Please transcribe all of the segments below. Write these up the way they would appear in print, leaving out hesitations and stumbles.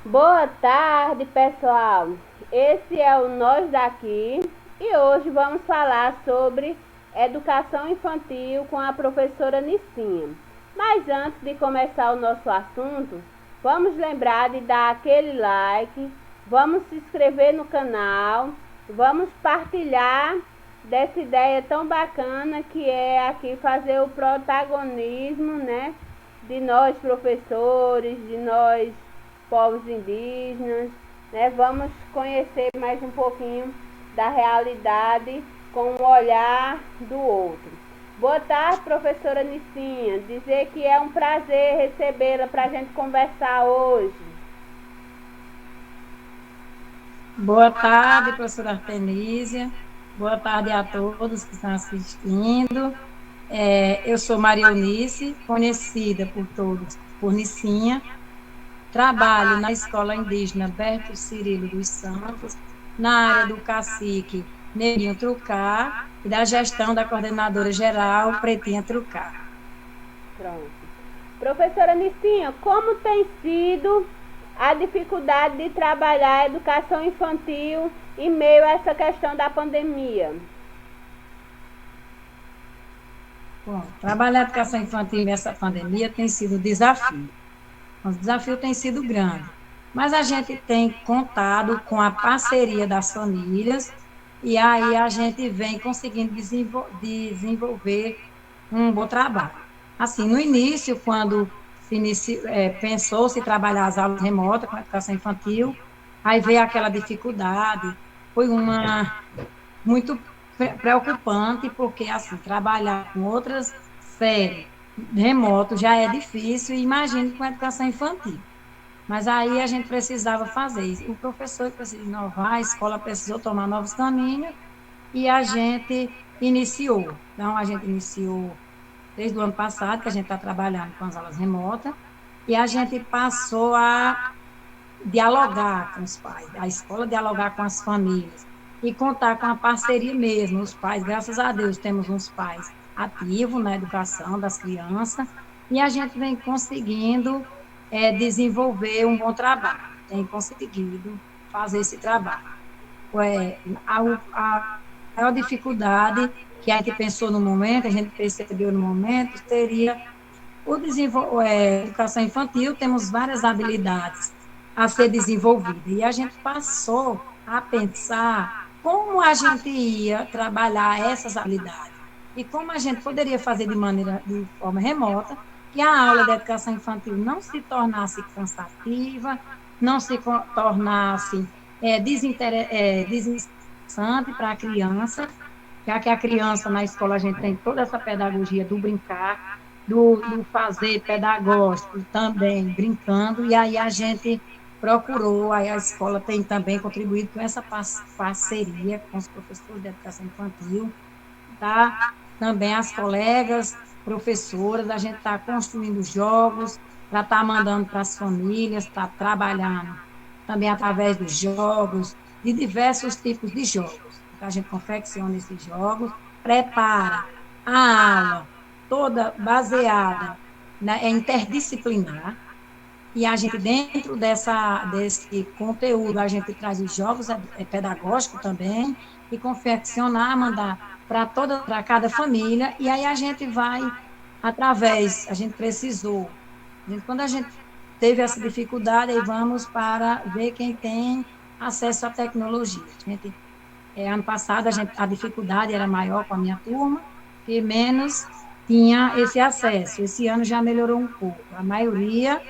Boa tarde, pessoal. Esse é o Nós Daqui e hoje vamos falar sobre educação infantil com a professora Nicinha. Mas antes de começar o nosso assunto, vamos lembrar de dar aquele like, vamos se inscrever no canal, vamos partilhar dessa ideia tão bacana que é aqui fazer o protagonismo, né, de nós professores, de nós povos indígenas, né? Vamos conhecer mais um pouquinho da realidade com o olhar do outro. Boa tarde, professora Nicinha. Dizer que é um prazer recebê-la para a gente conversar hoje. Boa tarde, professora Artenísia. Boa tarde a todos que estão assistindo. Eu sou Maria Eunice, conhecida por todos por Nicinha. Trabalho na Escola Indígena Berto Cirilo dos Santos, na área do cacique Neguinho Trucar e da gestão da coordenadora geral Pretinha Trucar. Pronto. Professora Nicinha, como tem sido a dificuldade de trabalhar a educação infantil em meio a essa questão da pandemia? Bom, trabalhar a educação infantil nessa pandemia tem sido um desafio. O desafio tem sido grande, mas a gente tem contado com a parceria das famílias e aí a gente vem conseguindo desenvolver um bom trabalho. Assim, no início, quando pensou-se trabalhar as aulas remotas com a educação infantil, aí veio aquela dificuldade, foi uma muito preocupante, porque assim, trabalhar com outras séries remoto já é difícil, e imagine com a educação infantil. Mas aí a gente precisava fazer isso. O professor precisou inovar, a escola precisou tomar novos caminhos, e a gente iniciou. Então, a gente iniciou desde o ano passado, que a gente está trabalhando com as aulas remotas, e a gente passou a dialogar com os pais, a escola dialogar com as famílias e contar com a parceria mesmo. Os pais, graças a Deus, temos uns pais ativos na educação das crianças e a gente vem conseguindo desenvolver um bom trabalho, tem conseguido fazer esse trabalho. A maior dificuldade que a gente pensou no momento, a gente percebeu no momento, seria educação infantil, temos várias habilidades a ser desenvolvida. E a gente passou a pensar como a gente ia trabalhar essas habilidades e como a gente poderia fazer de forma remota, que a aula de educação infantil não se tornasse cansativa, não se tornasse desinteressante para a criança, já que a criança na escola a gente tem toda essa pedagogia do brincar, do fazer pedagógico também brincando, e aí a gente procurou, aí a escola tem também contribuído com essa parceria com os professores de educação infantil, tá? Também as colegas, professoras, a gente está construindo jogos para estar mandando para as famílias, está trabalhando também através dos jogos, de diversos tipos de jogos. Então, a gente confecciona esses jogos, prepara a aula toda baseada é interdisciplinar, e a gente, dentro desse conteúdo, a gente traz os jogos pedagógicos também, e confeccionar, mandar para cada família, e aí a gente vai, a gente precisou, quando a gente teve essa dificuldade, aí vamos para ver quem tem acesso à tecnologia. Ano passado, a dificuldade era maior com a minha turma, que menos tinha esse acesso. Esse ano já melhorou um pouco. A maioria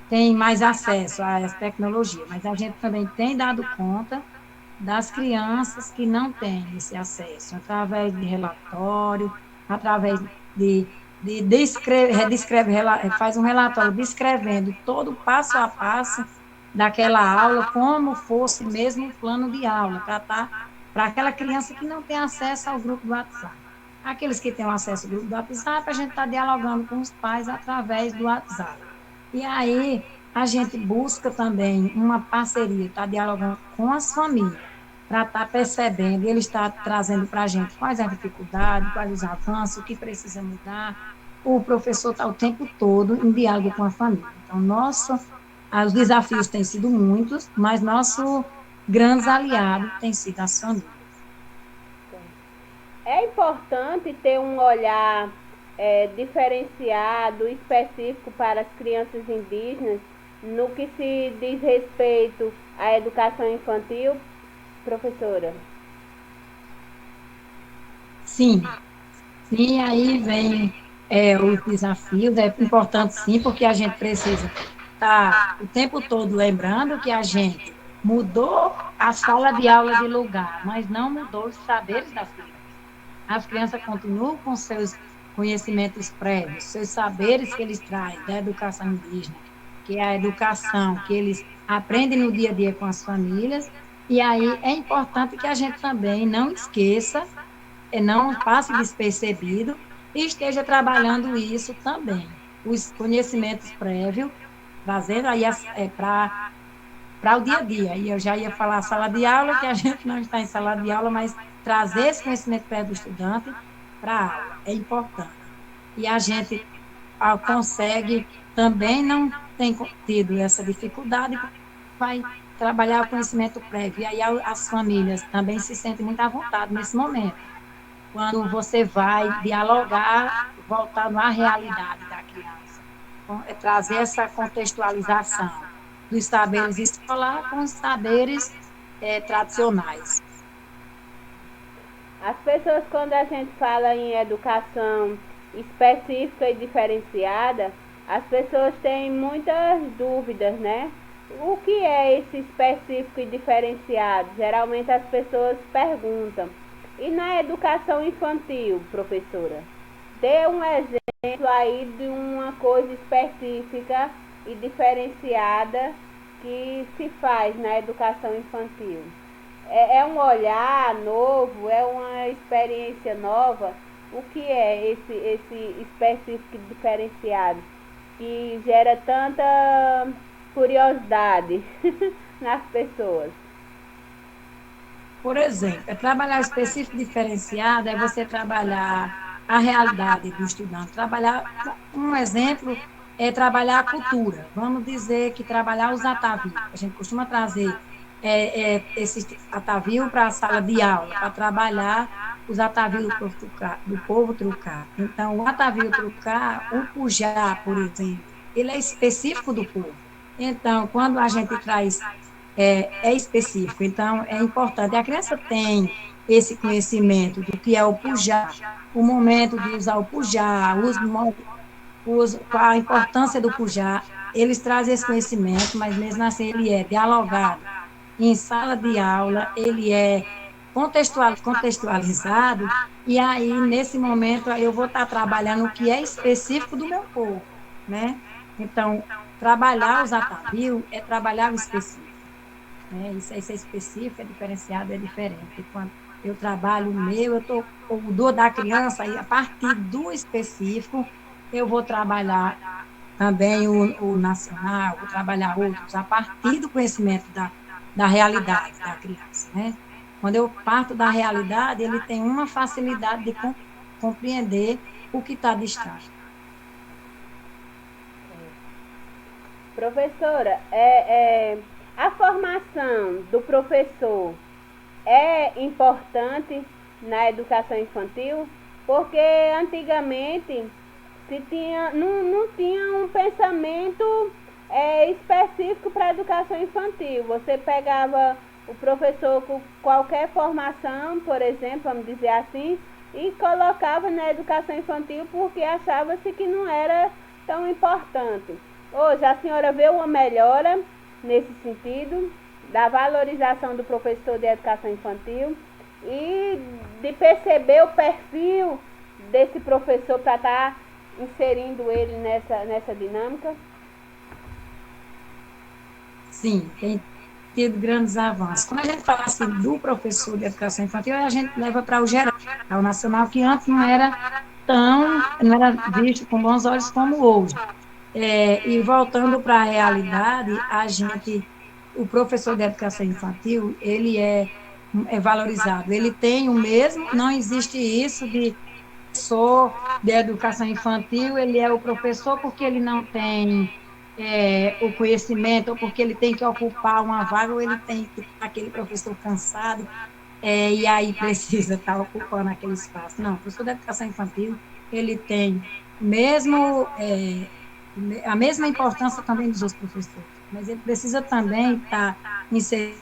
tem mais acesso a essa tecnologia, mas a gente também tem dado conta das crianças que não têm esse acesso, através de relatório, através faz um relatório descrevendo todo o passo a passo daquela aula, como fosse mesmo um plano de aula, para aquela criança que não tem acesso ao grupo do WhatsApp. Aqueles que têm acesso ao grupo do WhatsApp, a gente está dialogando com os pais através do WhatsApp. E aí, a gente busca também uma parceria, está dialogando com as famílias, para estar percebendo, e ele está trazendo para a gente quais as dificuldades, quais os avanços, o que precisa mudar. O professor está o tempo todo em diálogo com a família. Então, Os desafios têm sido muitos, mas nosso grande aliado tem sido as famílias. É importante ter um olhar diferenciado, específico para as crianças indígenas, no que se diz respeito à educação infantil, professora? Sim, sim, aí vem os desafios, é importante sim, porque a gente precisa estar o tempo todo lembrando que a gente mudou a sala de aula de lugar, mas não mudou os saberes das crianças. As crianças continuam com seus conhecimentos prévios, seus saberes que eles trazem da educação indígena, que é a educação que eles aprendem no dia a dia com as famílias, e aí é importante que a gente também não esqueça, não passe despercebido e esteja trabalhando isso também, os conhecimentos prévios, trazendo aí para o dia a dia. E eu já ia falar sala de aula, que a gente não está em sala de aula, mas trazer esse conhecimento prévio do estudante para a aula é importante. E a gente consegue, também não tem tido essa dificuldade, vai trabalhar o conhecimento prévio. E aí as famílias também se sentem muito à vontade nesse momento, quando você vai dialogar, voltando à realidade da criança, trazer essa contextualização dos saberes escolar com os saberes tradicionais. As pessoas, quando a gente fala em educação específica e diferenciada, as pessoas têm muitas dúvidas, né? O que é esse específico e diferenciado? Geralmente as pessoas perguntam. E na educação infantil, professora? Dê um exemplo aí de uma coisa específica e diferenciada que se faz na educação infantil. É um olhar novo, é uma experiência nova. O que é esse específico e diferenciado que gera tanta curiosidade nas pessoas? Por exemplo, trabalhar específico diferenciado é você trabalhar a realidade do estudante. Trabalhar, um exemplo é trabalhar a cultura. Vamos dizer que trabalhar os atavios. A gente costuma trazer esse atavio para a sala de aula, para trabalhar os atavios do povo trucar. Então, o atavio trucar, o pujá, por exemplo, ele é específico do povo. Então, quando a gente traz específico. Então, é importante. A criança tem esse conhecimento do que é o pujá, o momento de usar o pujá, qual a importância do pujá. Eles trazem esse conhecimento, mas mesmo assim ele é dialogado em sala de aula, ele é contextualizado, e aí, nesse momento, eu vou estar trabalhando o que é específico do meu povo, né? Então, trabalhar os atavios é trabalhar o específico. Né? Isso é específico, é diferenciado, é diferente. Quando eu trabalho o meu, o do da criança, e a partir do específico, eu vou trabalhar também o nacional, vou trabalhar outros, a partir do conhecimento da realidade da criança. Né? Quando eu parto da realidade, ele tem uma facilidade de compreender o que está distante. Professora, a formação do professor é importante na educação infantil? Porque antigamente não tinha um pensamento específico para a educação infantil. Você pegava o professor com qualquer formação, por exemplo, vamos dizer assim, e colocava na educação infantil porque achava-se que não era tão importante. Hoje a senhora vê uma melhora nesse sentido, da valorização do professor de educação infantil e de perceber o perfil desse professor para estar inserindo ele nessa dinâmica? Sim, tem tido grandes avanços. Quando a gente fala assim do professor de educação infantil, a gente leva para o geral, o nacional, que antes não era visto com bons olhos como hoje. E voltando para a realidade, o professor de educação infantil, ele é valorizado. Ele tem o mesmo, não existe isso de professor de educação infantil, ele é o professor porque ele não tem o conhecimento, ou porque ele tem que ocupar uma vaga, ou ele tem que aquele professor cansado, e aí precisa estar ocupando aquele espaço. Não, o professor da educação infantil, ele tem mesmo, a mesma importância também dos outros professores, mas ele precisa também estar inserido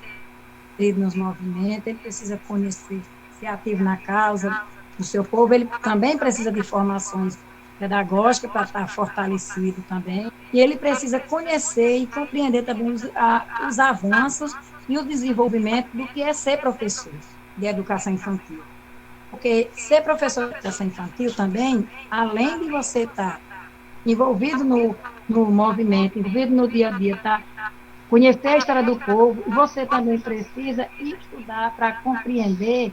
nos movimentos, ele precisa conhecer, ser ativo na causa do seu povo, ele também precisa de formações pedagógicas para estar fortalecido também, e ele precisa conhecer e compreender também os avanços e o desenvolvimento do que é ser professor de educação infantil. Porque ser professor de educação infantil também, além de você estar envolvido no movimento, envolvido no dia a dia, tá? Conhecer a história do povo, e você também precisa estudar para compreender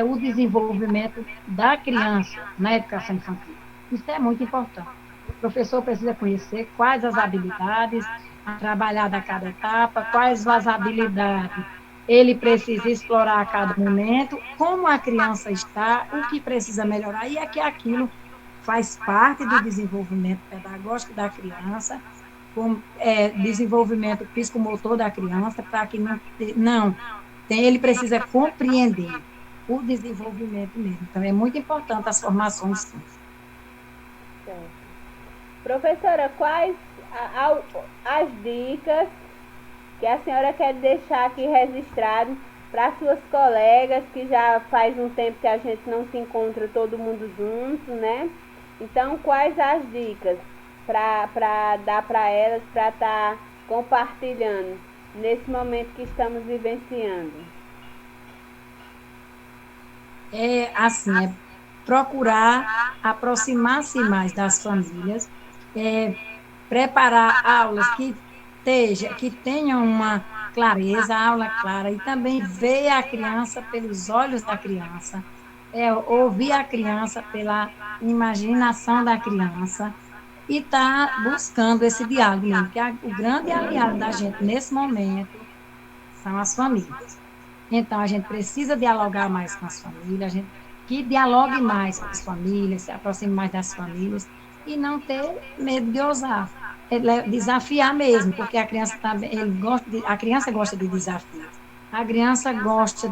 o desenvolvimento da criança na educação infantil. Isso é muito importante. O professor precisa conhecer quais as habilidades a trabalhar a cada etapa, quais as habilidades ele precisa explorar a cada momento, como a criança está, o que precisa melhorar, e é que aquilo faz parte do desenvolvimento pedagógico da criança, com desenvolvimento psicomotor da criança, para que não ele precisa compreender o desenvolvimento mesmo. Então, é muito importante as formações, sim. Certo. Professora, quais as dicas que a senhora quer deixar aqui registrado para suas colegas, que já faz um tempo que a gente não se encontra todo mundo junto, né? Então, quais as dicas para dar para elas, para estar compartilhando nesse momento que estamos vivenciando? Assim, procurar aproximar-se mais das famílias, é, preparar aulas que tenham uma clareza, aula clara, e também ver a criança pelos olhos da criança, ouvir a criança pela imaginação da criança, e estar buscando esse diálogo mesmo, que o grande aliado da gente nesse momento são as famílias. Então, a gente precisa dialogar mais com as famílias, a gente que dialogue mais com as famílias, se aproxime mais das famílias, e não ter medo de ousar. Desafiar mesmo, porque a criança a criança gosta de desafios. A criança gosta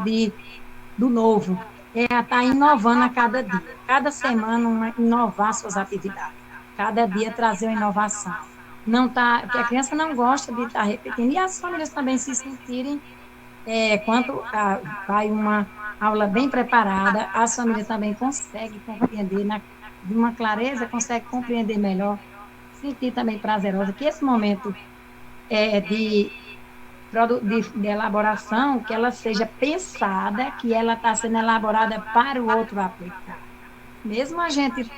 do novo. Está inovando a cada dia. Cada semana, inovar suas atividades. Cada dia trazer uma inovação. Não tá, porque a criança não gosta de estar repetindo. E as famílias também se sentirem quando vai uma aula bem preparada, as famílias também conseguem compreender, de uma clareza, conseguem compreender melhor, sentir também prazerosa, que esse momento de elaboração, que ela seja pensada, que ela está sendo elaborada para o outro aplicar. Mesmo a gente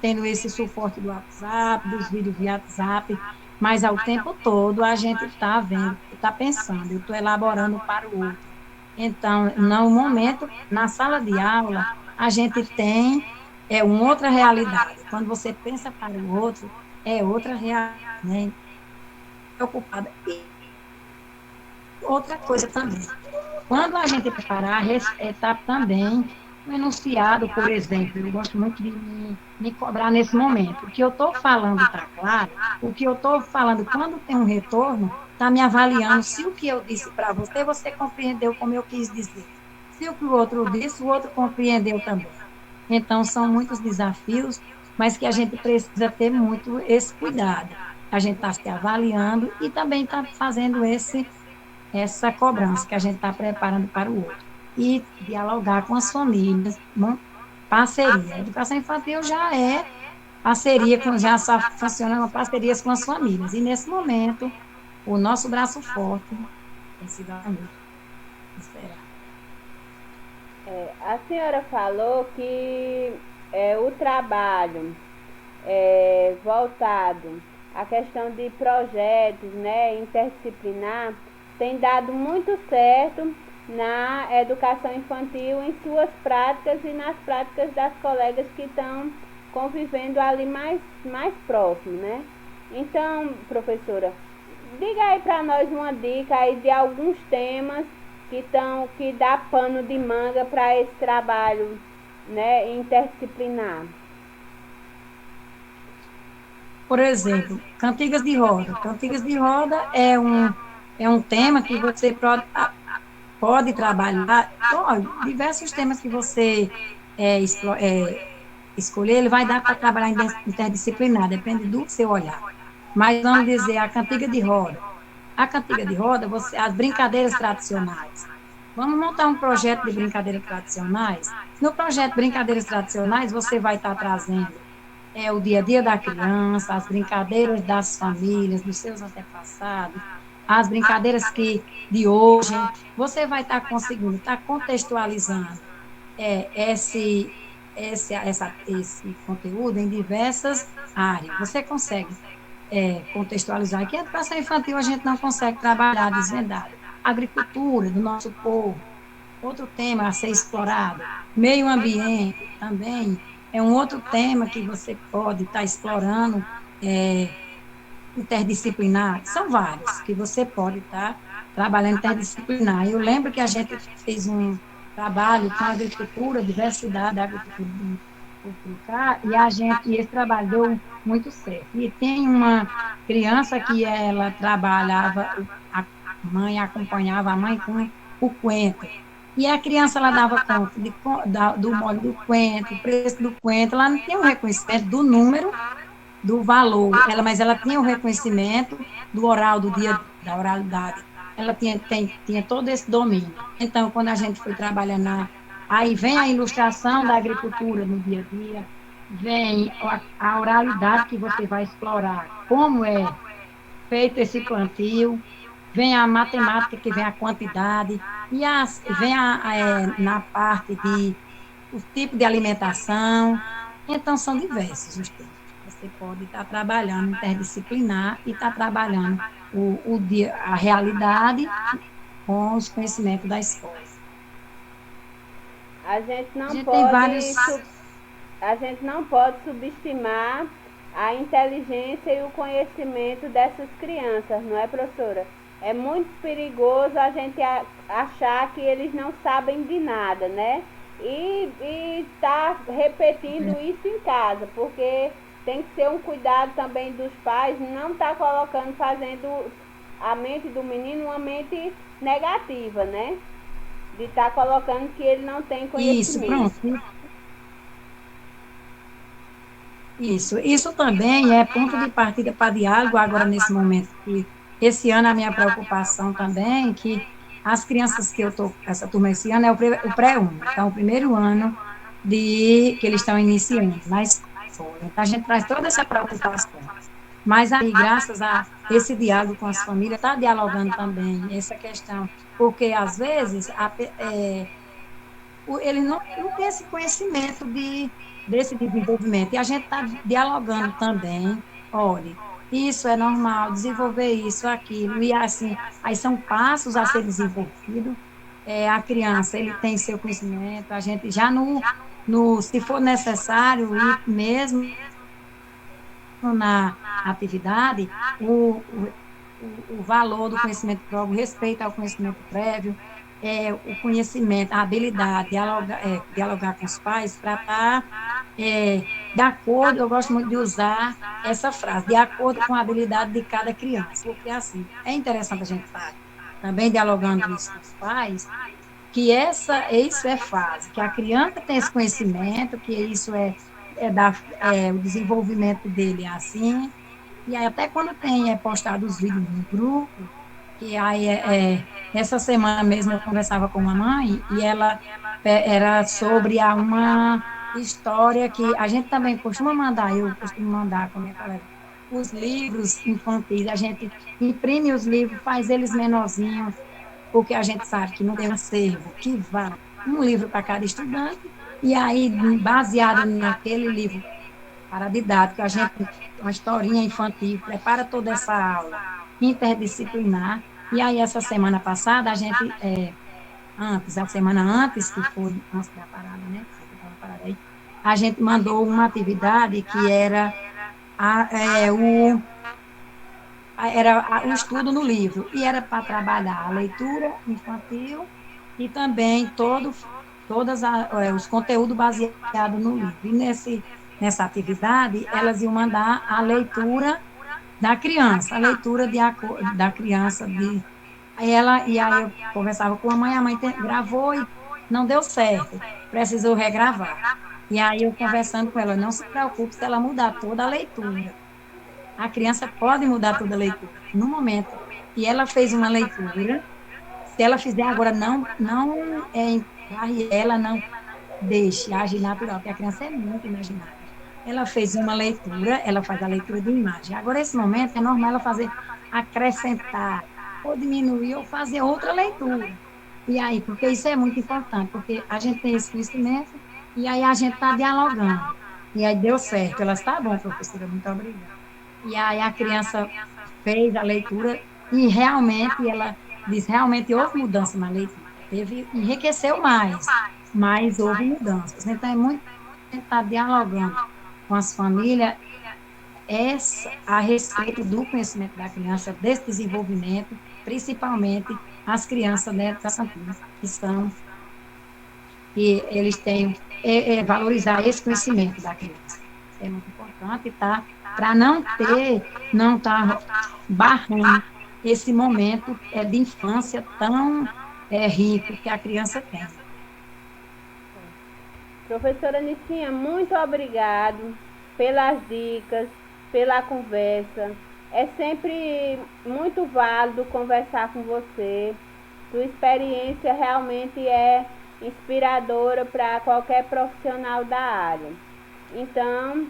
tendo esse suporte do WhatsApp, dos vídeos via WhatsApp, mas ao tempo todo a gente está vendo, está pensando, eu estou elaborando para o outro. Então, no momento, na sala de aula, a gente tem uma outra realidade. Quando você pensa para o outro, é outra realidade, né? Preocupada. E outra coisa também. Quando a gente preparar, está também um enunciado, por exemplo, eu gosto muito de me cobrar nesse momento. O que eu estou falando está claro, o que eu estou falando, quando tem um retorno, está me avaliando se o que eu disse para você, você compreendeu como eu quis dizer. Se o que o outro disse, o outro compreendeu também. Então, são muitos desafios, mas que a gente precisa ter muito esse cuidado. A gente está se avaliando e também está fazendo essa cobrança que a gente está preparando para o outro. E dialogar com as famílias, uma parceria. A educação infantil já é parceria, já só funciona uma parceria com as famílias. E nesse momento, o nosso braço forte tem sido a família. Será? A senhora falou que o trabalho voltado à questão de projetos, né, interdisciplinar, tem dado muito certo na educação infantil, em suas práticas e nas práticas das colegas que estão convivendo ali mais próximo, né? Então, professora, diga aí para nós uma dica aí de alguns temas que dá pano de manga para esse trabalho, né, interdisciplinar. Por exemplo, cantigas de roda. Cantigas de roda é um tema que você pode trabalhar, olha, diversos temas que você escolher, ele vai dar para trabalhar interdisciplinar, depende do seu olhar. Mas vamos dizer, a cantiga de roda. A cantiga de roda, as brincadeiras tradicionais. Vamos montar um projeto de brincadeiras tradicionais. No projeto Brincadeiras Tradicionais, você vai estar trazendo o dia a dia da criança, as brincadeiras das famílias, dos seus antepassados, as brincadeiras de hoje. Você vai estar conseguindo, estar contextualizando esse, esse conteúdo em diversas áreas. Você consegue contextualizar. Que a educação infantil a gente não consegue trabalhar desvendado. Agricultura do nosso povo, outro tema a ser explorado. Meio ambiente também é um outro tema que você pode estar explorando, interdisciplinar. São vários que você pode estar trabalhando interdisciplinar. Eu lembro que a gente fez um trabalho com a agricultura, diversidade da agricultura e e esse trabalho deu muito certo. E tem uma criança que ela trabalhava, a mãe acompanhava a mãe com o cuento. E a criança ela dava conta do modo do cuento, o preço do cuento, ela não tinha o reconhecimento do número, do valor, mas ela tinha o reconhecimento do oral, do dia da oralidade. Ela tinha todo esse domínio. Então, quando a gente foi trabalhar aí vem a ilustração da agricultura no dia a dia, vem a oralidade que você vai explorar, como é feito esse plantio, vem a matemática que vem a quantidade, vem na parte de o tipo de alimentação. Então, são diversos os temas. Você pode estar trabalhando interdisciplinar e estar trabalhando a realidade com os conhecimentos da escola. A gente A não gente tem vários. a gente não pode subestimar a inteligência e o conhecimento dessas crianças, não é, professora? É muito perigoso a gente achar que eles não sabem de nada, né? E tá repetindo isso em casa, porque tem que ter um cuidado também dos pais, não tá colocando, fazendo a mente do menino uma mente negativa, né? De estar colocando que ele não tem Isso, conhecimento. pronto. Isso também é ponto de partida para diálogo agora nesse momento que esse ano a minha preocupação também que as crianças que eu estou, essa turma esse ano é o pré-1, então o primeiro ano que eles estão iniciando na escola. Então a gente traz toda essa preocupação. Mas aí, graças a esse diálogo com as famílias, está dialogando também essa questão, porque às vezes ele não tem esse conhecimento desse desenvolvimento. E a gente está dialogando também, olha, isso é normal, desenvolver isso, aquilo, e assim, aí são passos a ser desenvolvido. A criança, ele tem seu conhecimento, a gente já se for necessário, ir mesmo na atividade, o valor do conhecimento prévio, o respeito ao conhecimento prévio, o conhecimento, a habilidade, dialogar com os pais para estar de acordo, eu gosto muito de usar essa frase, de acordo com a habilidade de cada criança, porque assim, é interessante a gente estar também dialogando isso com os pais, que isso é fase, que a criança tem esse conhecimento, que isso o desenvolvimento dele é assim, e aí até quando tem postado os vídeos no grupo, que aí essa semana mesmo eu conversava com uma mãe e ela era sobre uma história que a gente também costuma mandar, eu costumo mandar com a minha colega, os livros infantis, a gente imprime os livros, faz eles menorzinhos, porque a gente sabe que não tem um acervo que vá um livro para cada estudante, e aí, baseado naquele livro para a didática, a gente, uma historinha infantil, prepara toda essa aula interdisciplinar, e aí essa semana passada, a semana antes, que foi antes da parada, né, a gente mandou uma atividade que era o estudo no livro, e era para trabalhar a leitura infantil e também os conteúdos baseados no livro. E nessa atividade, elas iam mandar a leitura da criança, a leitura da criança. E aí eu conversava com a mãe gravou e não deu certo, precisou regravar. E aí eu conversando com ela, não se preocupe se ela mudar toda a leitura. A criança pode mudar toda a leitura. No momento que ela fez uma leitura, se ela fizer agora, encarre ela, não deixe, age natural, porque a criança é muito imaginária. Ela fez uma leitura, ela faz a leitura de imagem. Agora, esse momento, é normal ela fazer, acrescentar, ou diminuir, ou fazer outra leitura. E aí, porque isso é muito importante, porque a gente tem esse conhecimento, e aí a gente está dialogando. E aí deu certo. Ela está bom, professora, muito obrigada. E aí a criança fez a leitura e realmente ela diz, realmente houve mudança na leitura. Enriqueceu mais, mas houve mudanças. Então é muito tentar dialogando com as famílias a respeito do conhecimento da criança, desse desenvolvimento, principalmente as crianças da educação física, que eles têm valorizar esse conhecimento da criança. É muito importante, tá? Para não estar barrando esse momento de infância tão rico que a criança tem. Professora Nicinha, muito obrigado pelas dicas, pela conversa. É sempre muito válido conversar com você. Sua experiência realmente é inspiradora para qualquer profissional da área. Então,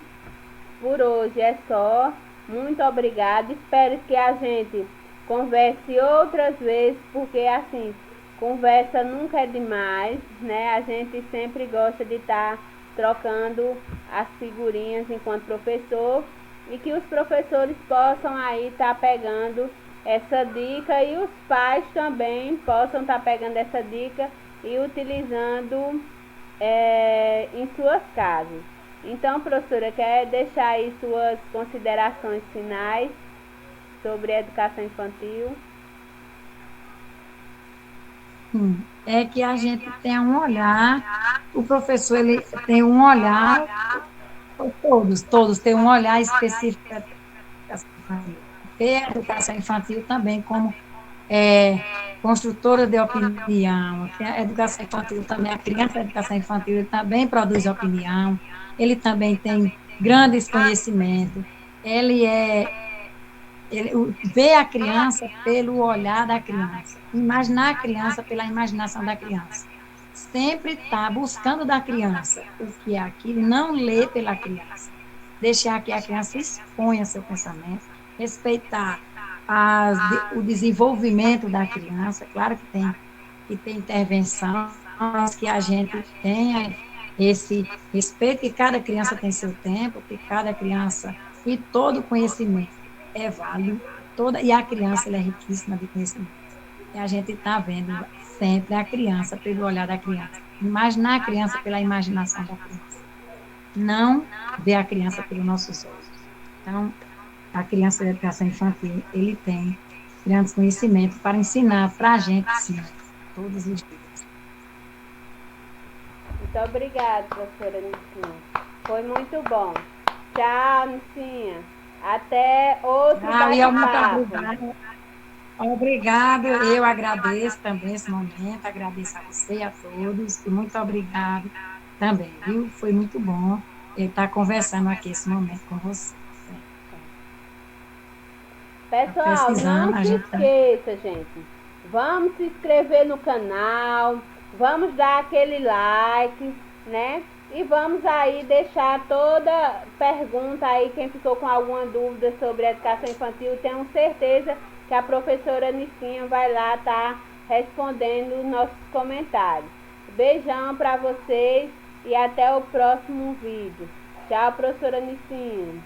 por hoje é só. Muito obrigada. Espero que a gente converse outras vezes, porque assim, conversa nunca é demais, né? A gente sempre gosta de estar trocando as figurinhas enquanto professor, e que os professores possam aí estar pegando essa dica, e os pais também possam estar pegando essa dica e utilizando em suas casas. Então, professora, quer deixar aí suas considerações finais sobre a educação infantil? É que a gente tem um olhar, o professor ele tem um olhar, todos têm um olhar específico para a educação infantil. Ter a educação infantil também como construtora de opinião. A educação infantil também, a criança da educação infantil, ele também produz opinião, ele também tem grandes conhecimentos, ele vê a criança pelo olhar da criança, imaginar a criança pela imaginação da criança. Sempre está buscando da criança o que é aquilo, não lê pela criança. Deixar que a criança exponha seu pensamento, respeitar o desenvolvimento da criança. Claro que tem intervenção, mas que a gente tenha esse respeito, que cada criança tem seu tempo, que cada criança e todo conhecimento é válido, e a criança ela é riquíssima de conhecimento. E a gente está vendo sempre a criança pelo olhar da criança. Imaginar a criança pela imaginação da criança. Não ver a criança pelos nossos olhos. Então, a criança da educação infantil, ele tem grandes conhecimentos para ensinar para a gente, sim, todos os dias. Muito obrigada, professora Nicinha. Foi muito bom. Tchau, Nicinha. Até outro bate-papo. Obrigado, eu agradeço também esse momento, agradeço a você e a todos, e muito obrigado também, viu? Foi muito bom estar conversando aqui esse momento com você. Pessoal, não se esqueça, gente. Vamos se inscrever no canal, vamos dar aquele like, né? E vamos aí deixar toda pergunta aí, quem ficou com alguma dúvida sobre a educação infantil, tenho certeza que a professora Nicinha vai lá estar respondendo nossos comentários. Beijão para vocês e até o próximo vídeo. Tchau, professora Nicinha.